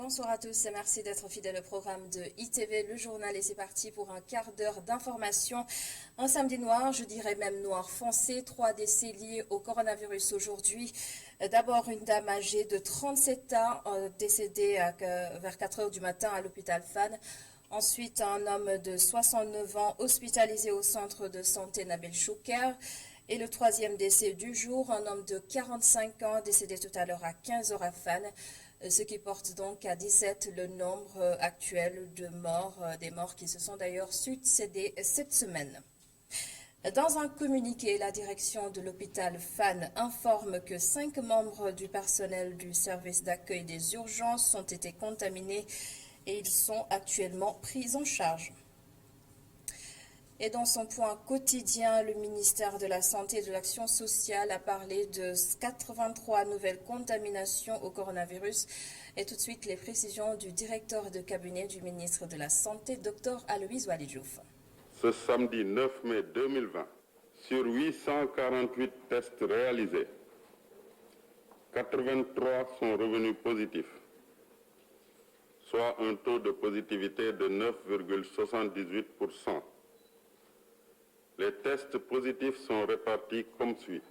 Bonsoir à tous et merci d'être fidèles au programme de ITV, le journal, et c'est parti pour un quart d'heure d'information. Un samedi noir, je dirais même noir foncé, 3 décès liés au coronavirus aujourd'hui. D'abord, une dame âgée de 37 ans décédée vers 4 heures du matin à l'hôpital Fann. Ensuite, un homme de 69 ans hospitalisé au centre de santé Nabil Chouker. Et le troisième décès du jour, un homme de 45 ans décédé tout à l'heure à 15 heures à Fann, ce qui porte donc à 17 le nombre actuel de morts, des morts qui se sont d'ailleurs succédés cette semaine. Dans un communiqué, la direction de l'hôpital Fann informe que 5 membres du personnel du service d'accueil des urgences ont été contaminés et ils sont actuellement pris en charge. Et dans son point quotidien, le ministère de la Santé et de l'Action sociale a parlé de 83 nouvelles contaminations au coronavirus. Et tout de suite, les précisions du directeur de cabinet du ministre de la Santé, Dr Aloïse Waly-Diouf. Ce samedi 9 mai 2020, sur 848 tests réalisés, 83 sont revenus positifs, soit un taux de positivité de 9,78%. Les tests positifs sont répartis comme suit.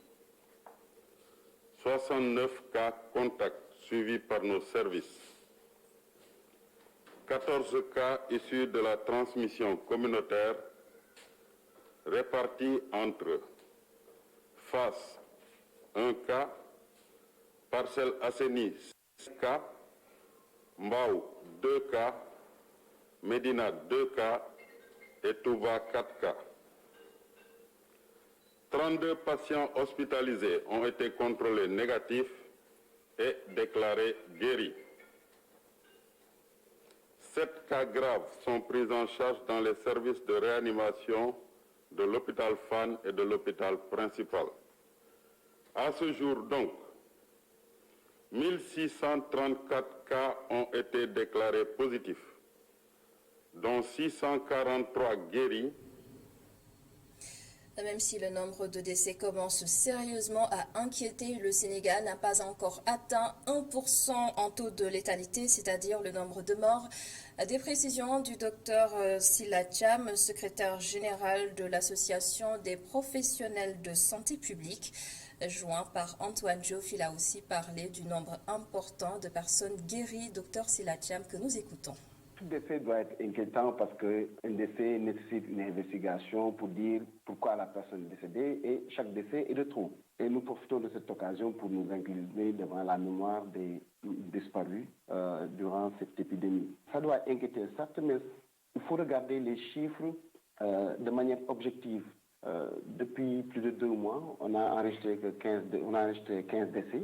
69 cas contacts suivis par nos services. 14 cas issus de la transmission communautaire répartis entre Fass, 1 cas, Parcelles Assainies, 6 cas, Mbao, 2 cas, Médina, 2 cas et Touba, 4 cas. 32 patients hospitalisés ont été contrôlés négatifs et déclarés guéris. 7 cas graves sont pris en charge dans les services de réanimation de l'hôpital Fann et de l'hôpital principal. À ce jour donc, 1634 cas ont été déclarés positifs, dont 643 guéris. Même si le nombre de décès commence sérieusement à inquiéter, le Sénégal n'a pas encore atteint 1% en taux de létalité, c'est-à-dire le nombre de morts. Des précisions du docteur Silla Thiam, secrétaire général de l'Association des professionnels de santé publique. Joint par Antoine Diouf, il a aussi parlé du nombre important de personnes guéries. Docteur Silla Thiam, que nous écoutons. Tout décès doit être inquiétant parce qu'un décès nécessite une investigation pour dire pourquoi la personne est décédée et chaque décès est de trop. Et nous profitons de cette occasion pour nous incliner devant la mémoire des disparus durant cette épidémie. Ça doit inquiéter certes, mais il faut regarder les chiffres de manière objective. Depuis plus de 2 mois, on a enregistré 15 décès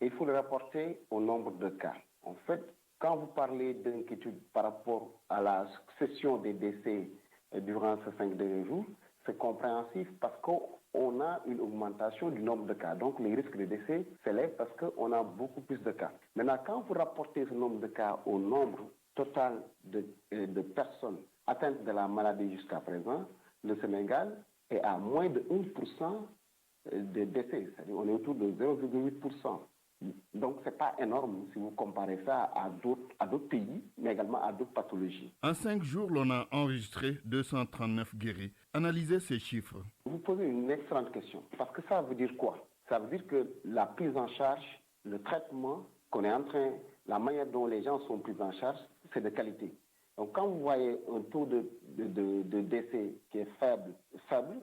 et il faut le rapporter au nombre de cas. En fait, quand vous parlez d'inquiétude par rapport à la succession des décès durant ces 5 derniers jours, c'est compréhensif parce qu'on a une augmentation du nombre de cas. Donc, les risques de décès s'élèvent parce qu'on a beaucoup plus de cas. Maintenant, quand vous rapportez ce nombre de cas au nombre total de personnes atteintes de la maladie jusqu'à présent, le Sénégal est à moins de 1% de décès. C'est-à-dire on est autour de 0,8%. Donc, ce n'est pas énorme si vous comparez ça à d'autres pays, mais également à d'autres pathologies. En 5 jours, l'on a enregistré 239 guéris. Analysez ces chiffres. Vous posez une excellente question. Parce que ça veut dire quoi? Ça veut dire que la prise en charge, le traitement qu'on est en train, la manière dont les gens sont pris en charge, c'est de qualité. Donc, quand vous voyez un taux de décès qui est faible,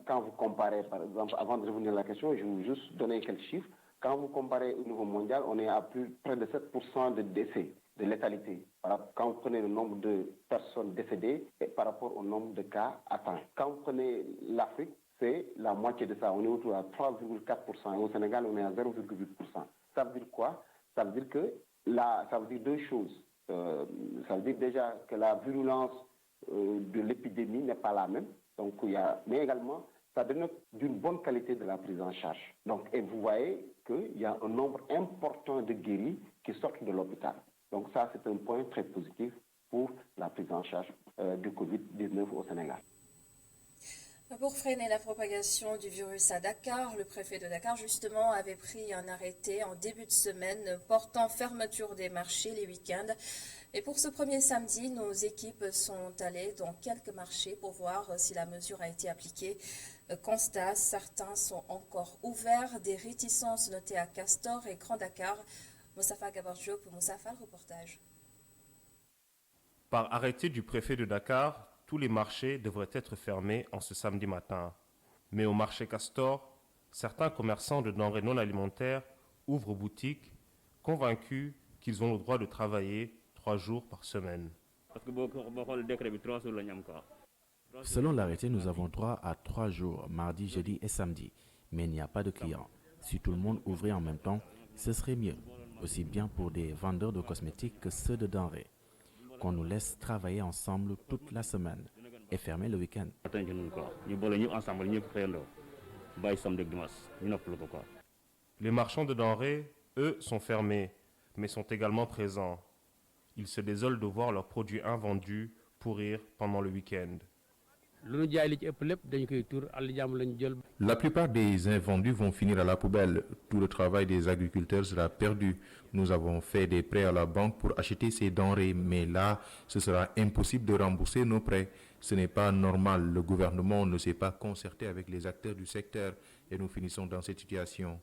quand vous comparez, par exemple, avant de revenir à la question, je vais juste donner quelques chiffres. Quand vous comparez au niveau mondial, on est à près de 7% de décès, de létalité. Quand vous prenez le nombre de personnes décédées et par rapport au nombre de cas atteints. Quand vous prenez l'Afrique, c'est la moitié de ça. On est autour à 3,4%. Et au Sénégal, on est à 0,8%. Ça veut dire quoi? Ça veut dire que ça veut dire 2 choses. Ça veut dire déjà que la virulence de l'épidémie n'est pas la même. Donc, mais également, ça dénote d'une bonne qualité de la prise en charge. Donc, et vous voyez qu'il y a un nombre important de guéris qui sortent de l'hôpital. Donc ça, c'est un point très positif pour la prise en charge du Covid-19 au Sénégal. Pour freiner la propagation du virus à Dakar, le préfet de Dakar, justement, avait pris un arrêté en début de semaine portant fermeture des marchés les week-ends. Et pour ce premier samedi, nos équipes sont allées dans quelques marchés pour voir si la mesure a été appliquée. Constat, certains sont encore ouverts, des réticences notées à Castor et Grand Dakar. Moussafa Gabarjo pour Moussafa, le reportage. Par arrêté du préfet de Dakar, tous les marchés devraient être fermés en ce samedi matin. Mais au marché Castor, certains commerçants de denrées non alimentaires ouvrent boutique, convaincus qu'ils ont le droit de travailler 3 jours par semaine. Selon l'arrêté, nous avons droit à 3 jours, mardi, jeudi et samedi. Mais il n'y a pas de clients. Si tout le monde ouvrait en même temps, ce serait mieux, aussi bien pour des vendeurs de cosmétiques que ceux de denrées. Qu'on nous laisse travailler ensemble toute la semaine et fermer le week-end. Les marchands de denrées, eux, sont fermés, mais sont également présents. Ils se désolent de voir leurs produits invendus pourrir pendant le week-end. La plupart des invendus vont finir à la poubelle. Tout le travail des agriculteurs sera perdu. Nous avons fait des prêts à la banque pour acheter ces denrées, mais là, ce sera impossible de rembourser nos prêts. Ce n'est pas normal. Le gouvernement ne s'est pas concerté avec les acteurs du secteur et nous finissons dans cette situation.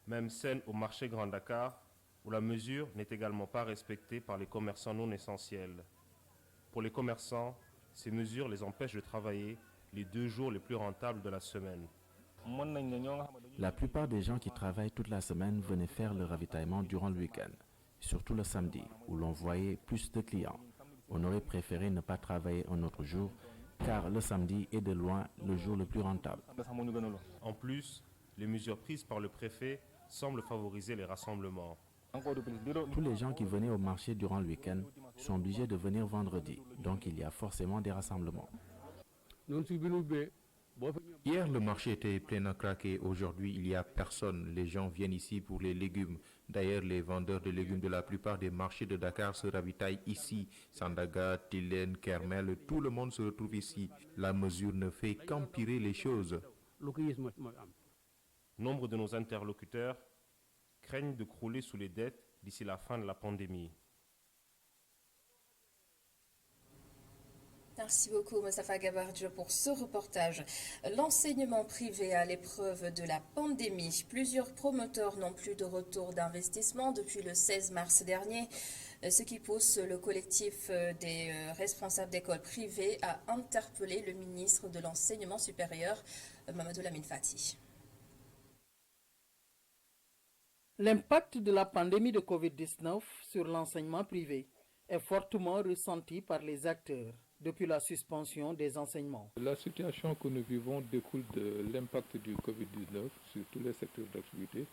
Même scène au marché Grand Dakar, où la mesure n'est également pas respectée par les commerçants non essentiels. Pour les commerçants, ces mesures les empêchent de travailler les 2 jours les plus rentables de la semaine. La plupart des gens qui travaillent toute la semaine venaient faire le ravitaillement durant le week-end, surtout le samedi, où l'on voyait plus de clients. On aurait préféré ne pas travailler un autre jour, car le samedi est de loin le jour le plus rentable. En plus, les mesures prises par le préfet semblent favoriser les rassemblements. Tous les gens qui venaient au marché durant le week-end sont obligés de venir vendredi, donc il y a forcément des rassemblements. Hier, le marché était plein à craquer. Aujourd'hui, il n'y a personne. Les gens viennent ici pour les légumes. D'ailleurs, les vendeurs de légumes de la plupart des marchés de Dakar se ravitaillent ici. Sandaga, Tilène, Kermel, tout le monde se retrouve ici. La mesure ne fait qu'empirer les choses. Nombre de nos interlocuteurs craignent de crouler sous les dettes d'ici la fin de la pandémie. Merci beaucoup, Moussafa Gabarjo, pour ce reportage. L'enseignement privé à l'épreuve de la pandémie. Plusieurs promoteurs n'ont plus de retour d'investissement depuis le 16 mars dernier, ce qui pousse le collectif des responsables d'écoles privées à interpeller le ministre de l'Enseignement supérieur, Mamadou Lamine Fati. L'impact de la pandémie de Covid-19 sur l'enseignement privé est fortement ressenti par les acteurs depuis la suspension des enseignements. La situation que nous vivons découle de l'impact du Covid-19 sur tous les secteurs d'activité,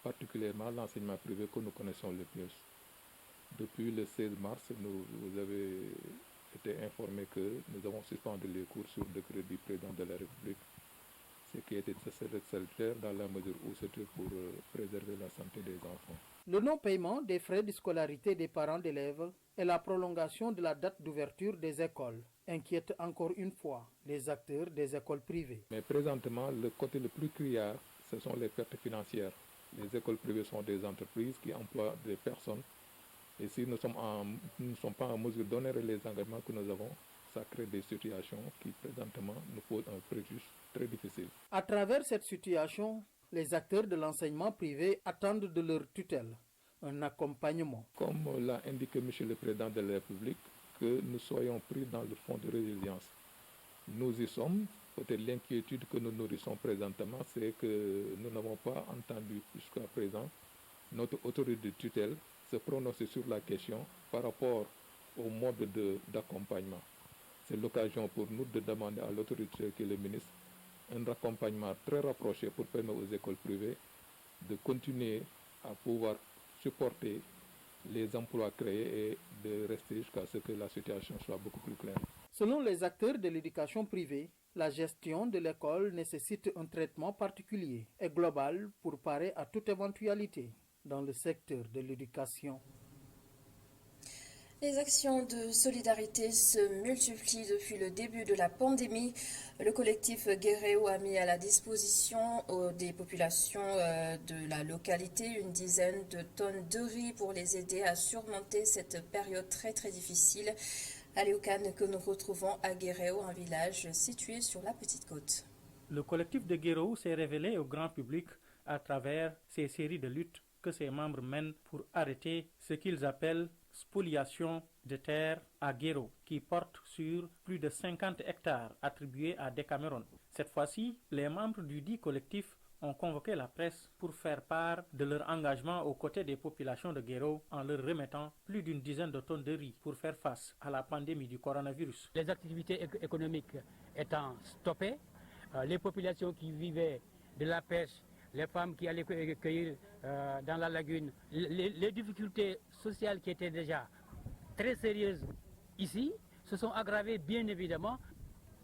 particulièrement l'enseignement privé que nous connaissons le plus. Depuis le 16 mars, vous avez été informé que nous avons suspendu les cours sur décret du président de la République, ce qui était salutaire dans la mesure où c'était pour préserver la santé des enfants. Le non-paiement des frais de scolarité des parents d'élèves et la prolongation de la date d'ouverture des écoles inquiètent encore une fois les acteurs des écoles privées. Mais présentement, le côté le plus criard, ce sont les pertes financières. Les écoles privées sont des entreprises qui emploient des personnes. Et si nous ne sommes pas en mesure d'honorer les engagements que nous avons, ça crée des situations qui présentement nous posent un préjudice très difficile. À travers cette situation, les acteurs de l'enseignement privé attendent de leur tutelle un accompagnement. Comme l'a indiqué M. le Président de la République, que nous soyons pris dans le fonds de résilience. Nous y sommes. Peut-être l'inquiétude que nous nourrissons présentement, c'est que nous n'avons pas entendu jusqu'à présent notre autorité de tutelle se prononcer sur la question par rapport au mode d'accompagnement. C'est l'occasion pour nous de demander à l'autorité qui est le ministre un accompagnement très rapproché pour permettre aux écoles privées de continuer à pouvoir supporter les emplois créés et de rester jusqu'à ce que la situation soit beaucoup plus claire. Selon les acteurs de l'éducation privée, la gestion de l'école nécessite un traitement particulier et global pour parer à toute éventualité dans le secteur de l'éducation. Les actions de solidarité se multiplient depuis le début de la pandémie. Le collectif Guerrero a mis à la disposition des populations de la localité une dizaine de tonnes de riz pour les aider à surmonter cette période très très difficile. Aliou Kane, que nous retrouvons à Guerrero, un village situé sur la petite côte. Le collectif de Guerrero s'est révélé au grand public à travers ces séries de luttes que ses membres mènent pour arrêter ce qu'ils appellent spoliation de terres à Guéro, qui porte sur plus de 50 hectares attribués à Decameron. Cette fois-ci, les membres du dit collectif ont convoqué la presse pour faire part de leur engagement aux côtés des populations de Guéro en leur remettant plus d'une dizaine de tonnes de riz pour faire face à la pandémie du coronavirus. Les activités économiques étant stoppées, les populations qui vivaient de la pêche, les femmes qui allaient cueillir dans la lagune, les difficultés sociales qui étaient déjà très sérieuses ici se sont aggravées bien évidemment.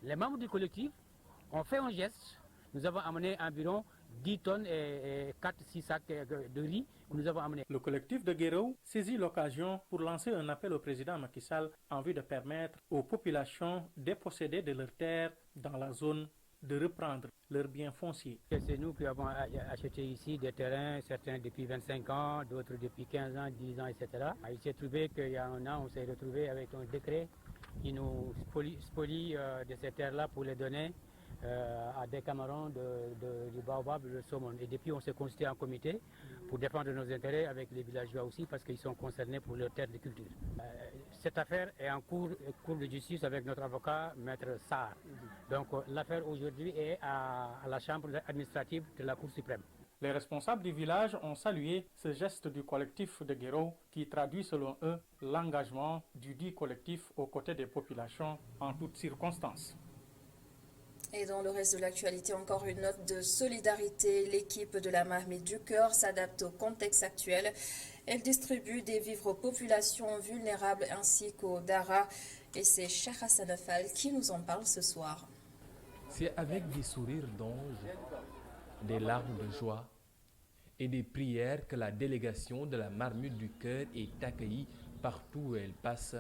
Les membres du collectif ont fait un geste. Nous avons amené environ 10 tonnes et 4-6 sacs de riz que nous avons amenés. Le collectif de Guéro saisit l'occasion pour lancer un appel au président Macky Sall en vue de permettre aux populations dépossédées de leurs terres dans la zone de reprendre leurs biens fonciers. C'est nous qui avons acheté ici des terrains, certains depuis 25 ans, d'autres depuis 15 ans, 10 ans, etc. Il s'est trouvé qu'il y a un an, on s'est retrouvé avec un décret qui nous spolie de ces terres-là pour les donner à des camarades du Baobab, le Saumon. Et depuis, on s'est constitué en comité pour défendre nos intérêts avec les villageois aussi parce qu'ils sont concernés pour leurs terres de culture. Cette affaire est en cours de justice avec notre avocat, Maître Sarr. Donc l'affaire aujourd'hui est à la chambre administrative de la Cour suprême. Les responsables du village ont salué ce geste du collectif de Guéro qui traduit selon eux l'engagement du dit collectif aux côtés des populations en toutes circonstances. Et dans le reste de l'actualité, encore une note de solidarité. L'équipe de la Marmite du Cœur s'adapte au contexte actuel. Elle distribue des vivres aux populations vulnérables ainsi qu'aux Dara. Et c'est Cheikh Hassan Fall qui nous en parle ce soir. C'est avec des sourires d'ange, des larmes de joie et des prières que la délégation de la Marmite du Cœur est accueillie partout où elle passe.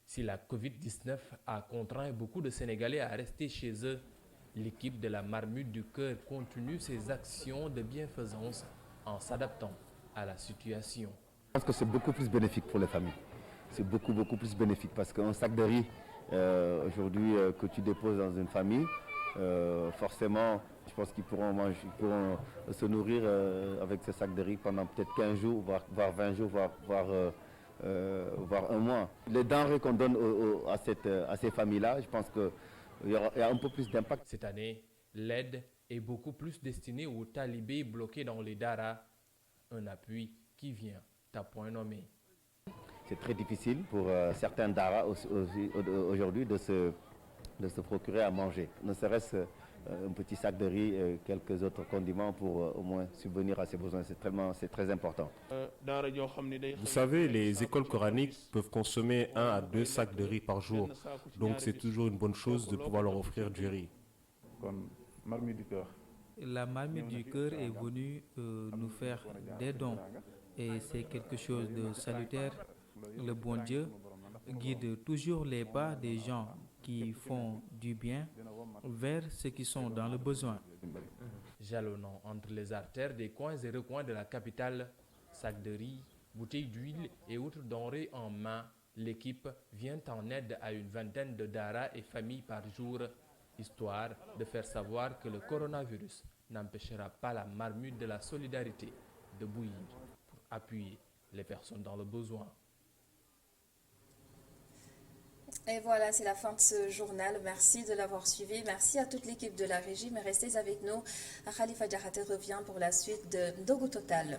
Si la Covid-19 a contraint beaucoup de Sénégalais à rester chez eux, l'équipe de la Marmite du Cœur continue ses actions de bienfaisance en s'adaptant à la situation. Je pense que c'est beaucoup plus bénéfique pour les familles. C'est beaucoup plus bénéfique parce qu'un sac de riz aujourd'hui que tu déposes dans une famille, forcément, je pense qu'ils pourront manger, ils pourront se nourrir avec ce sac de riz pendant peut-être 15 jours, voire 20 jours, voire un mois. Les denrées qu'on donne à ces familles-là, je pense qu'il y a un peu plus d'impact. Cette année, l'aide est beaucoup plus destinée aux talibés bloqués dans les Dara, un appui qui vient à point nommé. C'est très difficile pour certains Dara aujourd'hui de se procurer à manger. Ne serait-ce un petit sac de riz et quelques autres condiments pour au moins subvenir à ses besoins. C'est très important. Vous savez, les écoles coraniques peuvent consommer 1 à 2 sacs de riz par jour. Donc c'est toujours une bonne chose de pouvoir leur offrir du riz. La Marmite du Cœur est venue nous faire des dons. Et c'est quelque chose de salutaire. Le bon Dieu guide toujours les pas des gens qui font du bien vers ceux qui sont dans le besoin. Jalonnant entre les artères des coins et recoins de la capitale, sacs de riz, bouteilles d'huile et autres denrées en main, l'équipe vient en aide à une vingtaine de Dara et familles par jour, histoire de faire savoir que le coronavirus n'empêchera pas la Marmite de la solidarité de bouillir pour appuyer les personnes dans le besoin. Et voilà, c'est la fin de ce journal. Merci de l'avoir suivi. Merci à toute l'équipe de la régie. Mais restez avec nous. Khalifa Diakhaté revient pour la suite de Ndogo Total.